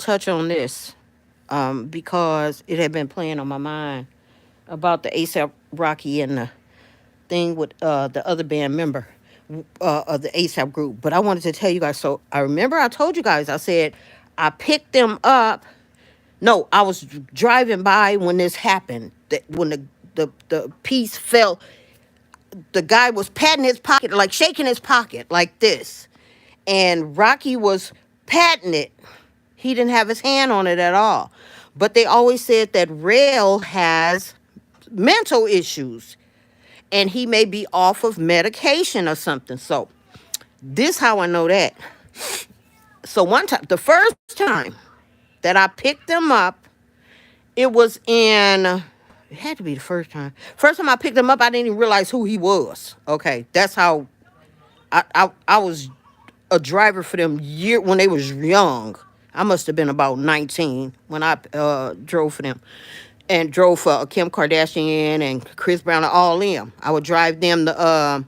touch on this because it had been playing on my mind about the ASAP Rocky and the thing with the other band member of the ASAP group. But I wanted to tell you guys. So I remember I told you guys, I said I picked them up. No, I was driving by when this happened. That when the piece fell, the guy was patting his pocket, like shaking his pocket like this. And Rocky was patting it. He didn't have his hand on it at all. But they always said that Rail has mental issues and he may be off of medication or something. So this how I know that. So one time, the first time that I picked them up, it was in, it had to be the first time. First time I picked him up, I didn't even realize who he was. Okay, that's how I was a driver for them when they was young. I must have been about 19 when I drove for them, and drove for Kim Kardashian and Chris Brown and all them. I would drive them. The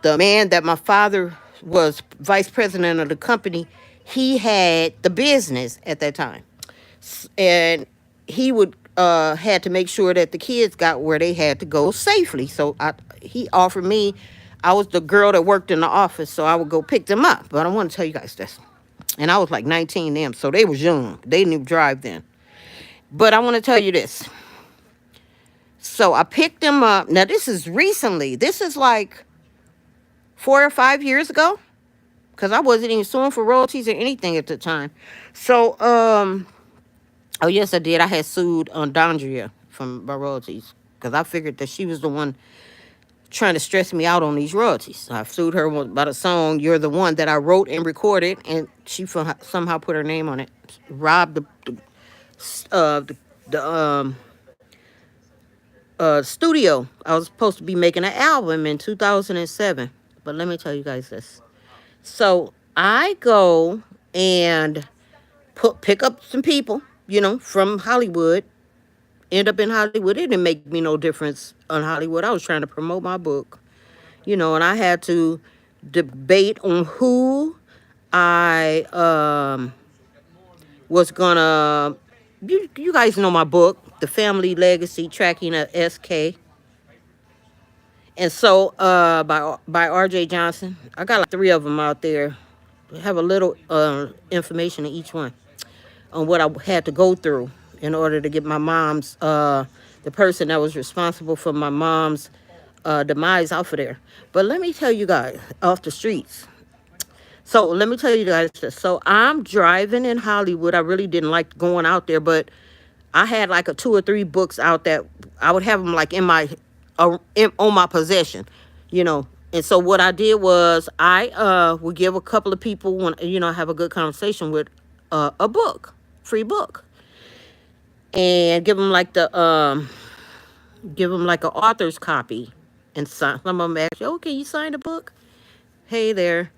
man that my father was vice president of the company, he had the business at that time, and he would had to make sure that the kids got where they had to go safely. So he offered me. I was the girl that worked in the office, so I would go pick them up. But I want to tell you guys this. And I was like 19 then, so they was young. They didn't even drive then. But I want to tell you this. So I picked them up. Now, this is recently. This is like 4 or 5 years ago. Because I wasn't even suing for royalties or anything at the time. So, oh, yes, I did. I had sued Dondria from my royalties. Because I figured that she was the one trying to stress me out on these royalties. I sued her about a song, You're the One, that I wrote and recorded. And she somehow put her name on it. Robbed the studio. I was supposed to be making an album in 2007. But let me tell you guys this. So I go and pick up some people, from Hollywood. End up in Hollywood. It didn't make me no difference on Hollywood. I was trying to promote my book, and I had to debate on who I was gonna. You guys know my book, The Family Legacy: Tracking a SK. And so by R.J. Johnson. I got like 3 of them out there. I have a little information in each one on what I had to go through in order to get my mom's, the person that was responsible for my mom's demise off of there. But let me tell you guys, off the streets. So let me tell you guys this. So I'm driving in Hollywood. I really didn't like going out there, but I had like 2 or 3 books out that I would have them like on my possession, And so what I did was I would give a couple of people when have a good conversation with a book, free book, and give them like an author's copy, and sign. Some of them ask you, "Oh, can you sign the book?" Hey there.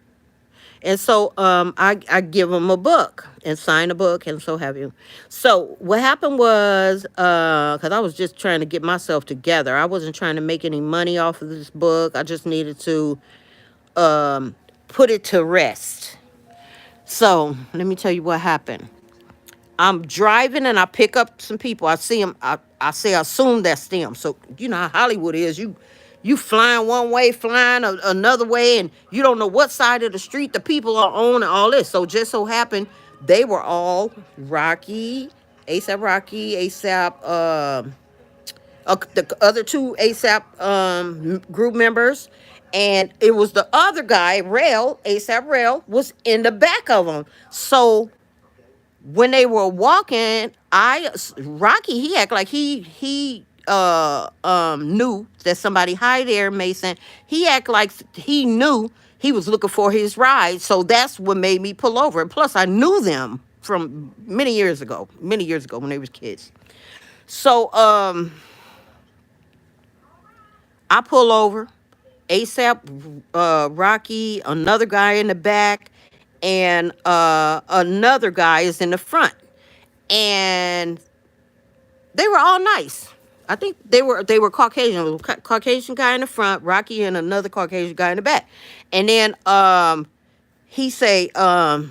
And so I give them a book and sign a book and so have you. So what happened was, because I was just trying to get myself together. I wasn't trying to make any money off of this book. I just needed to put it to rest. So let me tell you what happened. I'm driving and I pick up some people. I see them. I assume that's them. So you know how Hollywood is. You flying one way, flying another way, and you don't know what side of the street the people are on and all this. So just so happened they were all Rocky, ASAP Rocky, ASAP, the other 2 ASAP group members. And it was the other guy, Rail, ASAP Rail, was in the back of them. So when they were walking, Rocky, he acted like he knew that somebody, hi there, Mason. He acted like he knew he was looking for his ride. So that's what made me pull over. And plus I knew them from many years ago when they was kids. So I pull over, ASAP, Rocky, another guy in the back, and another guy is in the front. And they were all nice. I think they were Caucasian. There was a Caucasian guy in the front, Rocky, and another Caucasian guy in the back. And then he say, I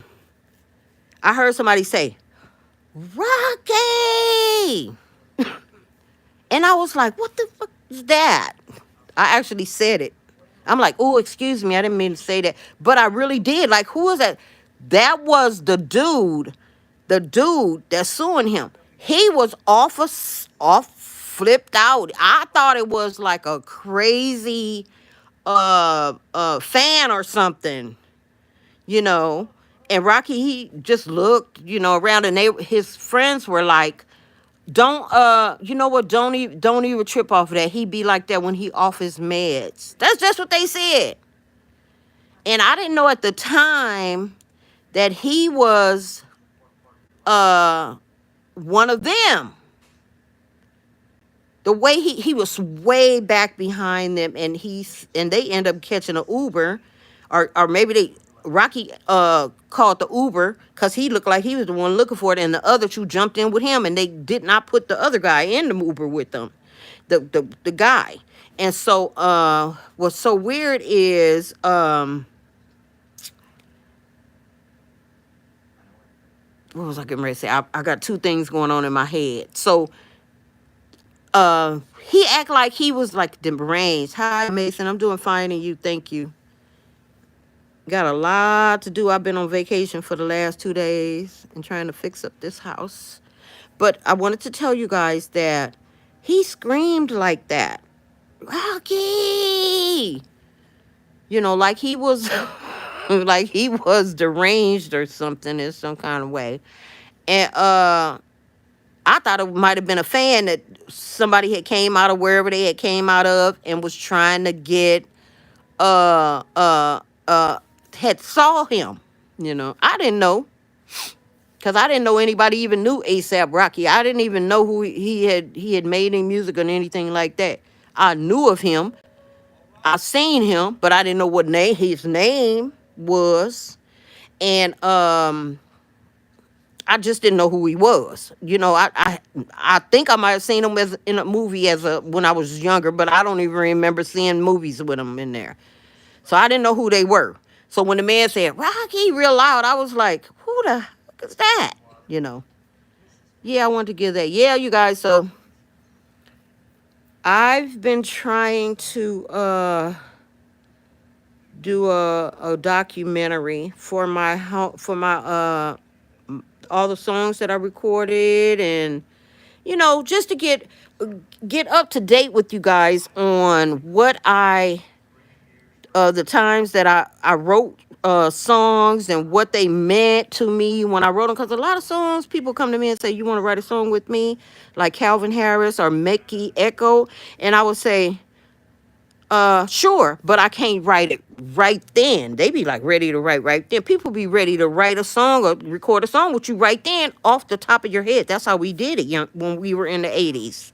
I heard somebody say, Rocky. And I was like, what the fuck is that? I actually said it. I'm like, oh, excuse me. I didn't mean to say that. But I really did. Like, who is that? That was the dude that's suing him. He was off flipped out. I thought it was like a crazy fan or something, you know. And Rocky, he just looked, around, and his friends were like, don't you know what, don't even trip off of that. He be like that when he off his meds. That's just what they said. And I didn't know at the time that he was uh one of them. The way he was way back behind them, and they end up catching an Uber, or maybe Rocky called the Uber because he looked like he was the one looking for it, and the other two jumped in with him, and they did not put the other guy in the Uber with them, the guy. And so what's so weird is what was I getting ready to say? I got two things going on in my head. So he act like he was like deranged. Hi, Mason, I'm doing fine, and you? Thank you. Got a lot to do. I've been on vacation for the last 2 days and trying to fix up this house. But I wanted to tell you guys that he screamed like that. Rocky! Like he was like he was deranged or something in some kind of way. And I thought it might have been a fan that somebody had came out of wherever they had came out of and was trying to get uh uh uh had saw him. I didn't know, because I didn't know anybody even knew ASAP Rocky. I didn't even know who he had made any music or anything like that. I knew of him. I seen him, but I didn't know what his name was. And I just didn't know who he was. I think I might have seen him as in a movie when I was younger, but I don't even remember seeing movies with him in there. So I didn't know who they were. So when the man said Rocky real loud, I was like, who the heck is that? You know. Yeah, I want to give that. Yeah, you guys. So I've been trying to do a documentary for my all the songs that I recorded, and just to get up to date with you guys on what the times that I wrote songs and what they meant to me when I wrote them. Because a lot of songs, people come to me and say, you want to write a song with me? Like Calvin Harris or Mickey Echo. And I would say, sure, but I can't write it right then. They be like ready to write right then. People be ready to write a song or record a song with you right then off the top of your head. That's how we did it when we were in the 80s,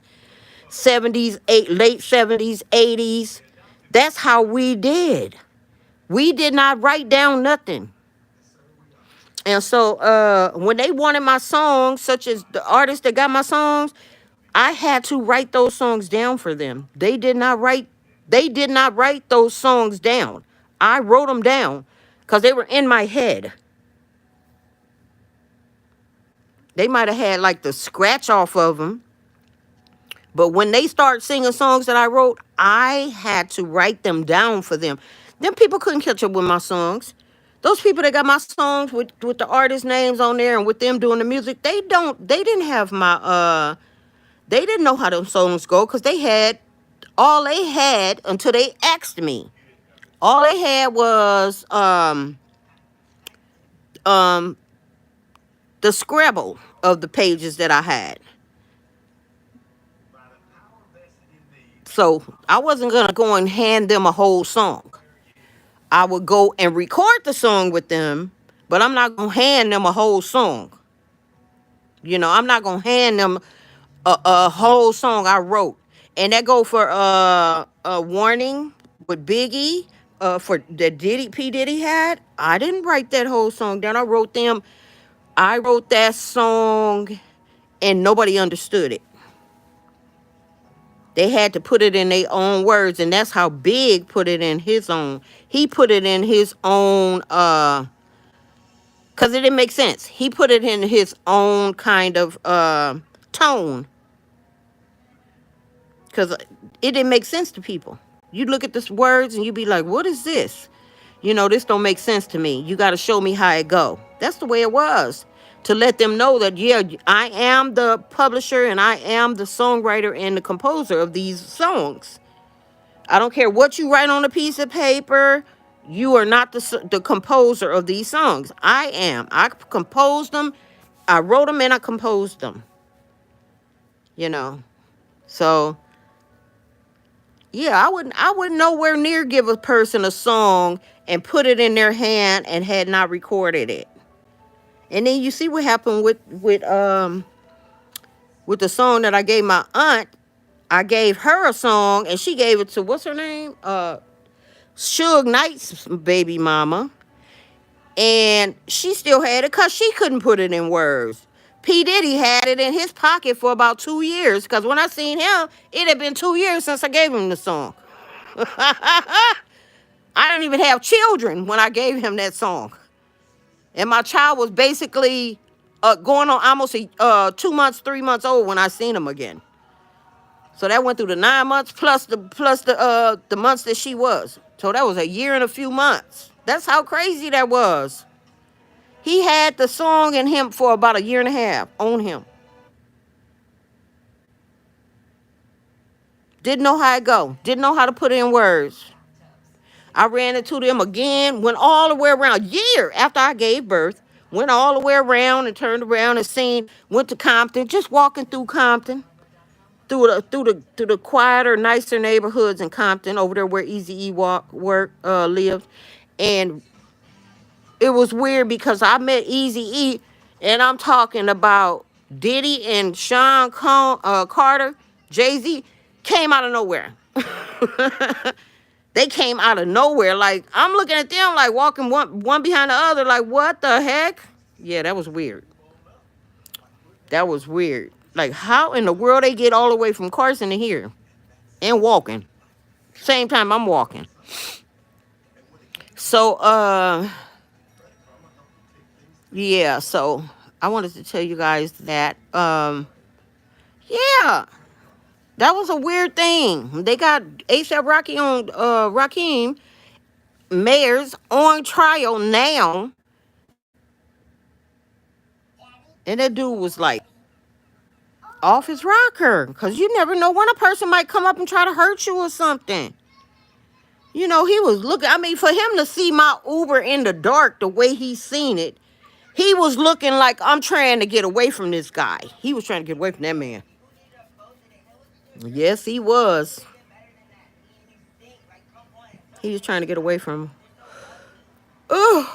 70s, late 70s, 80s. That's how we did. We did not write down nothing. And so when they wanted my songs, such as the artists that got my songs, I had to write those songs down for them. They did not write those songs down. I wrote them down because they were in my head. They might have had like the scratch off of them. But when they start singing songs that I wrote, I had to write them down for them. Them people couldn't catch up with my songs. Those people that got my songs with the artist names on there and with them doing the music, they didn't have they didn't know how those songs go, because all they had until they asked me. All they had was um the scribble of the pages that I had. So I wasn't gonna go and hand them a whole song. I would go and record the song with them, but I'm not gonna hand them a whole song. I'm not gonna hand them a whole song I wrote. And that go for a warning with Biggie, for that P Diddy had. I didn't write that whole song down. I wrote that song and nobody understood it. They had to put it in their own words, and that's how Big put it in his own. He put it in his own because it didn't make sense. He put it in his own kind of tone, because it didn't make sense to people. You look at the words and you be like, what is this? You know, this don't make sense to me. You got to show me how it go. That's the way it was. To let them know that, yeah, I am the publisher and I am the songwriter and the composer of these songs. I don't care what you write on a piece of paper. You are not the composer of these songs. I am. I composed them. I wrote them and I composed them. You know. So, yeah, I wouldn't nowhere near give a person a song and put it in their hand and had not recorded it. And then you see what happened with the song that I gave my aunt. I gave her a song and she gave it to, what's her name? Suge Knight's baby mama. And she still had it because she couldn't put it in words. P. Diddy had it in his pocket for about 2 years, because when I seen him, it had been 2 years since I gave him the song. I didn't even have children when I gave him that song. And my child was basically going on almost 2 months, 3 months old when I seen him again. So that went through the 9 months plus the months that she was. So that was a year and a few months. That's how crazy that was. He had the song in him for about a year and a half on him. Didn't know how it go. Didn't know how to put it in words. I ran into them again, went all the way around, year after I gave birth, went all the way around and turned around and went to Compton, just walking through Compton, through the quieter, nicer neighborhoods in Compton, over there where Eazy-E lived. And it was weird because I met Eazy-E, and I'm talking about Diddy and Sean Carter, Jay-Z, came out of nowhere. They came out of nowhere. Like, I'm looking at them like walking one behind the other, like, what the heck? Yeah, that was weird. That was weird. Like, how in the world they get all the way from Carson to here and walking? Same time I'm walking. So, yeah, so I wanted to tell you guys that, yeah, that was a weird thing. They got A$AP Rocky on, Rakim Mayers on trial now. And that dude was like off his rocker, because you never know when a person might come up and try to hurt you or something. You know, he was looking, I mean, for him to see my Uber in the dark the way he seen it, he was looking like, I'm trying to get away from this guy. He was trying to get away from that man. Yes, he was. He was trying to get away from him. Ugh.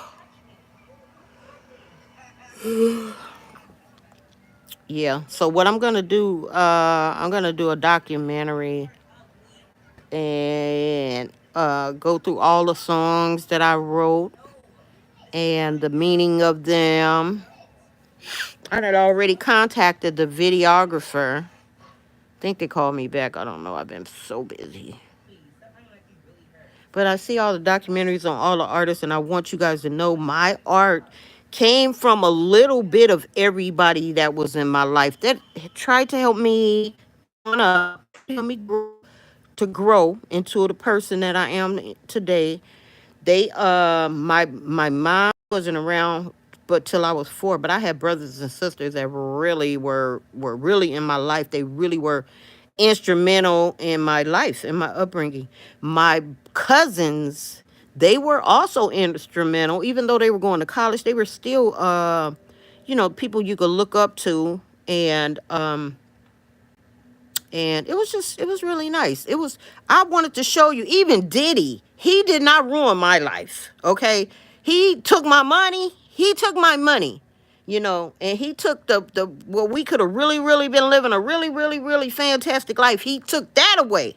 Yeah, so what I'm gonna do, I'm gonna do a documentary and go through all the songs that I wrote and the meaning of them. I had already contacted the videographer. I think they called me back. I don't know. I've been so busy. But I see all the documentaries on all the artists, and I want you guys to know my art came from a little bit of everybody that was in my life that tried to help me to grow into the person that I am today. They my mom wasn't around but till I was 4, but I had brothers and sisters that really were really in my life. They really were instrumental in my life, in my upbringing. My cousins, they were also instrumental. Even though they were going to college, they were still people you could look up to. And it was really nice. I wanted to show you, even Diddy, he did not ruin my life, okay? He took my money, and he took well, we could have really, really been living a really, really, really fantastic life. He took that away.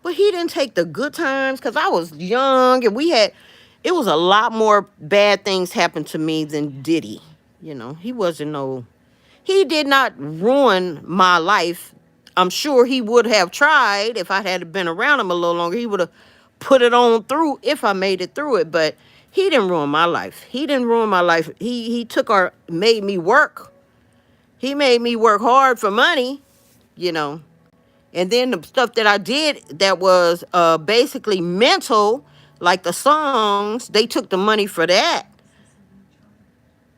But he didn't take the good times, because I was young, and it was a lot more bad things happened to me than Diddy. He did not ruin my life. I'm sure he would have tried if I had been around him a little longer. He would have put it on through if I made it through it. But He didn't ruin my life. He didn't ruin my life. He made me work. He made me work hard for money, you know. And then the stuff that I did that was basically mental, like the songs, they took the money for that,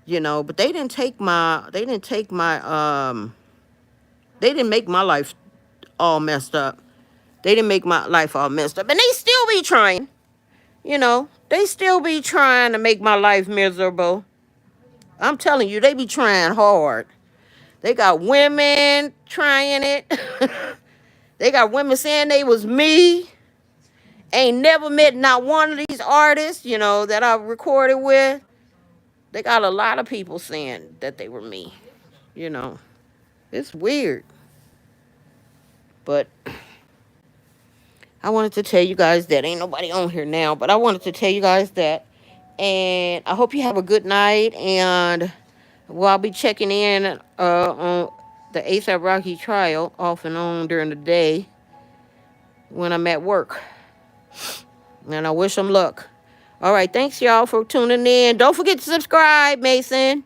you know. But they didn't make my life all messed up. They didn't make my life all messed up. And they still be trying, you know. They still be trying to make my life miserable. I'm telling you, they be trying hard. They got women trying it. They got women saying they was me. Ain't never met not one of these artists, you know, that I recorded with. They got a lot of people saying that they were me, you know. It's weird. But I wanted to tell you guys that. Ain't nobody on here now, but I wanted to tell you guys that. And I hope you have a good night. And I'll be checking in on the ASAP Rocky trial off and on during the day when I'm at work. And I wish them luck. All right, thanks, y'all, for tuning in. Don't forget to subscribe, Mason.